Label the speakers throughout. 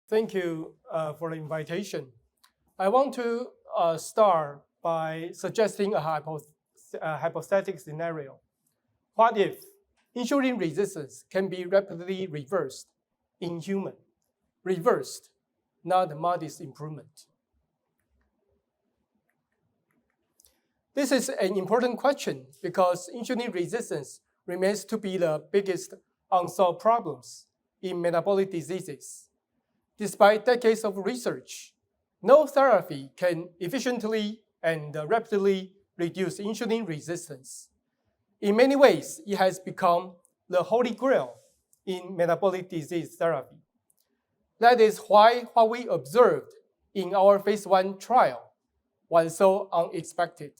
Speaker 1: Thank you for the invitation. I want to start by suggesting a hypothetical scenario. What if insulin resistance can be rapidly reversed in human? Reversed, not modest improvement. This is an important question because insulin resistance remains to be the biggest unsolved problems in metabolic diseases. Despite decades of research, no therapy can efficiently and rapidly reduce insulin resistance. In many ways, it has become the holy grail in metabolic disease therapy. That is why what we observed in our phase 1 trial was so unexpected.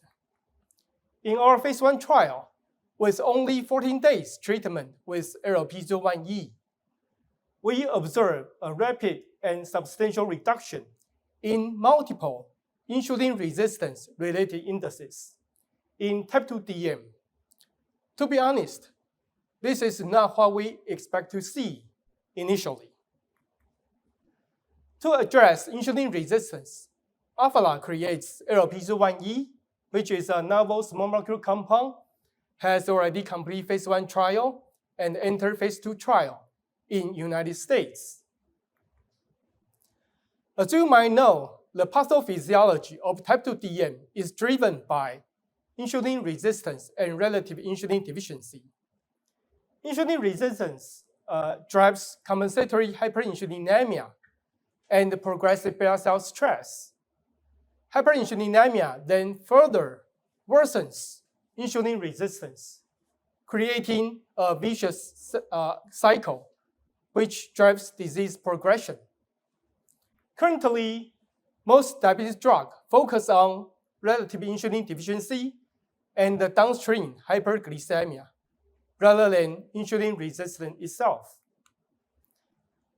Speaker 1: In our phase 1 trial, with only 14 days treatment with LP01E, we observed a rapid and substantial reduction in multiple insulin resistance-related indices in type 2 DM. To be honest, this is not what we expect to see initially. To address insulin resistance, Alphala creates LP01E, which is a novel small molecule compound, has already completed phase 1 trial and entered phase 2 trial in United States. As you might know, the pathophysiology of type 2 DM is driven by insulin resistance and relative insulin deficiency. Insulin resistance drives compensatory hyperinsulinemia and progressive beta cell stress. Hyperinsulinemia then further worsens insulin resistance, creating a vicious cycle which drives disease progression. Currently, most diabetes drugs focus on relative insulin deficiency and the downstream hyperglycemia rather than insulin resistance itself.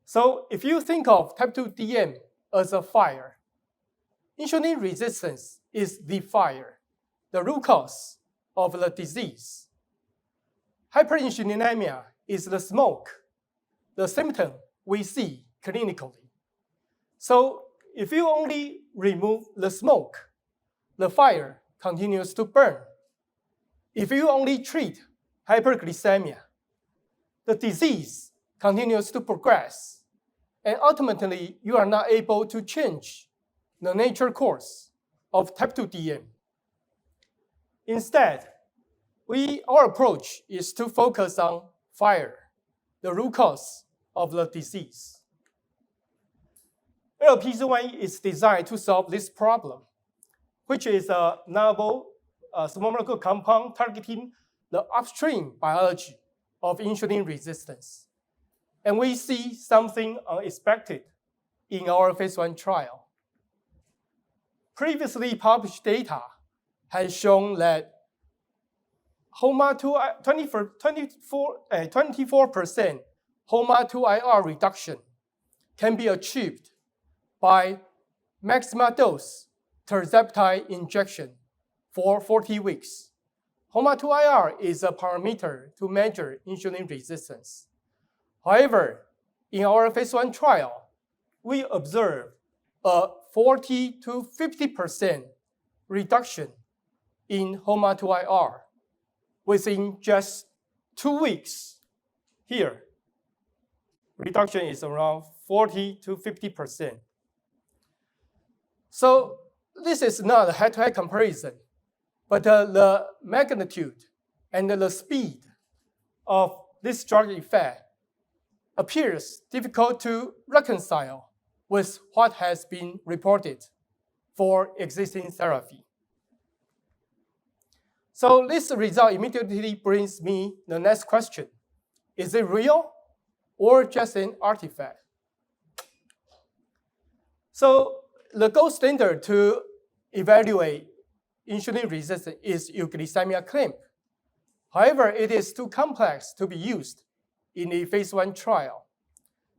Speaker 1: So if you think of type 2 DM as a fire, insulin resistance is the fire, the root cause of the disease. Hyperinsulinemia is the smoke, the symptom we see clinically. So if you only remove the smoke, the fire continues to burn. If you only treat hyperglycemia, the disease continues to progress, and ultimately you are not able to change the natural course of type 2 DM. Instead, our approach is to focus on fire, the root cause of the disease. LP01 is designed to solve this problem, which is a novel small molecule compound targeting the upstream biology of insulin resistance. And we see something unexpected in our phase 1 trial. Previously published data has shown that 24% HOMA2IR reduction can be achieved by maximal dose tirzepatide injection for 40 weeks. HOMA2IR is a parameter to measure insulin resistance. However, in our phase 1 trial, we observed a 40 to 50% reduction in HOMA2IR within just 2 weeks. Here, reduction is around 40 to 50%. So this is not a head-to-head comparison, but the magnitude and the speed of this drug effect appears difficult to reconcile with what has been reported for existing therapy. So this result immediately brings me the next question. Is it real or just an artifact? So the gold standard to evaluate insulin resistance is euglycemia clamp. However, it is too complex to be used in a phase 1 trial.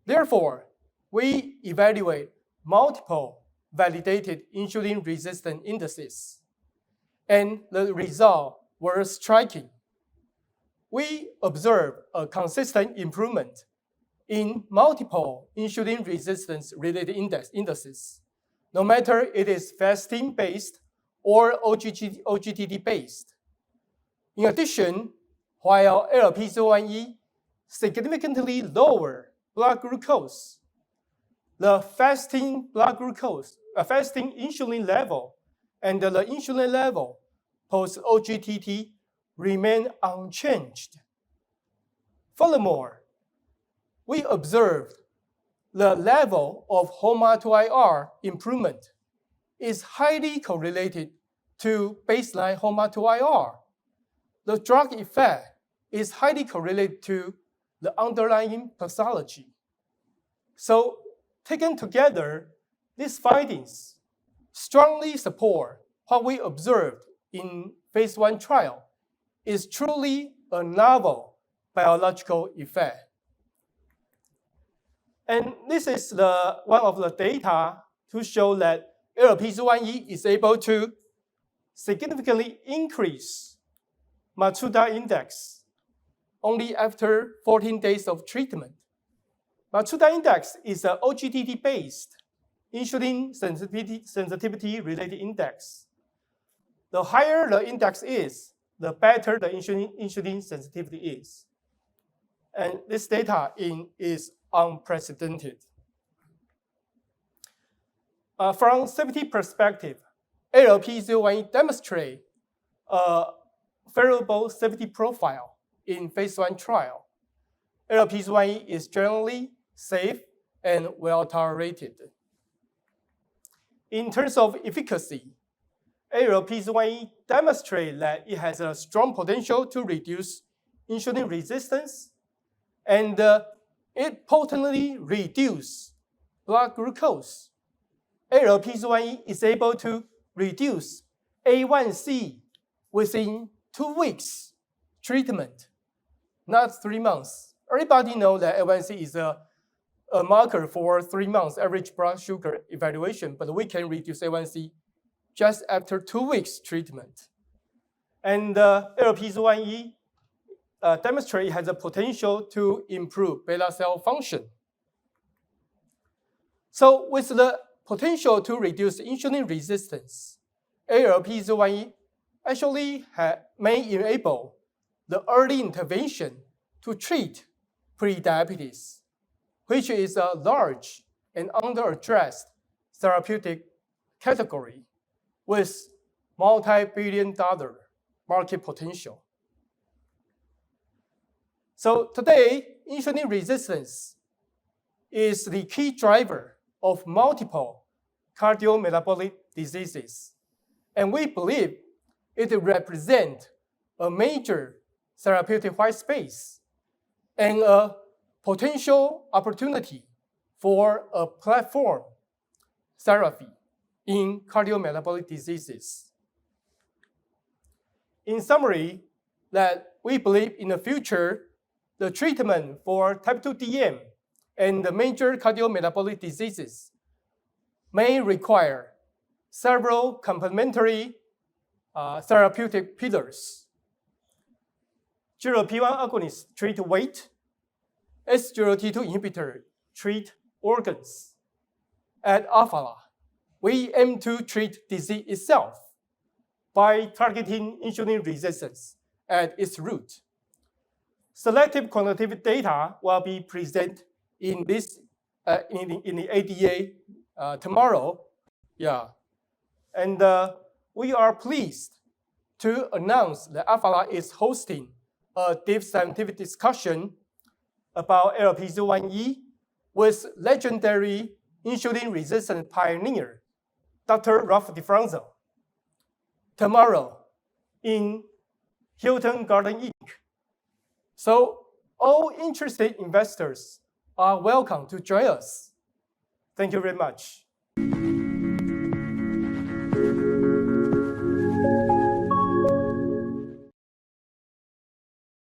Speaker 1: Therefore, we evaluate multiple validated insulin resistant indices, and the results were striking. We observed a consistent improvement in multiple insulin resistance-related indices, no matter it is fasting-based or OGTT-based. In addition, while LPZ1E significantly lower blood glucose, the fasting insulin level and the insulin level post-OGTT remain unchanged. Furthermore, we observed the level of HOMA2IR improvement is highly correlated to baseline HOMA2IR. The drug effect is highly correlated to the underlying pathology. So, taken together, these findings strongly support what we observed in phase 1 trial is truly a novel biological effect. And this is one of the data to show that LPZ1E is able to significantly increase Matsuda index only after 14 days of treatment. Matsuda index is an OGTT-based insulin sensitivity-related index. The higher the index is, the better the insulin sensitivity is. And this data is unprecedented. From safety perspective, LP01 demonstrates a favorable safety profile in phase 1 trial. LP01 is generally safe and well tolerated. In terms of efficacy, LP01 demonstrates that it has a strong potential to reduce insulin resistance, and it potently reduces blood glucose. LP01 is able to reduce A1C within 2 weeks treatment, not 3 months. Everybody knows that A1C is a marker for 3 months average blood sugar evaluation, but we can reduce A1C just after 2 weeks treatment. And LP01E demonstrate has a potential to improve beta cell function. So with the potential to reduce insulin resistance, LP01E actually may enable the early intervention to treat prediabetes, which is a large and under-addressed therapeutic category with multi-billion-dollar market potential. So today, insulin resistance is the key driver of multiple cardiometabolic diseases, and we believe it represents a major therapeutic white space and a potential opportunity for a platform therapy in cardiometabolic diseases. In summary, that we believe in the future, the treatment for type 2 DM and the major cardiometabolic diseases may require several complementary therapeutic pillars. GLP-1 agonists treat weight, SGLT2 inhibitor treat organs. At Alphala, we aim to treat disease itself by targeting insulin resistance at its root. Selective quantitative data will be presented in this in the ADA tomorrow. Yeah, and we are pleased to announce that Alphala is hosting a deep scientific discussion about LPZ1E with legendary insulin resistance pioneer, Dr. Ralph DeFranco, tomorrow in Hilton Garden Inn. So all interested investors are welcome to join us. Thank you very much.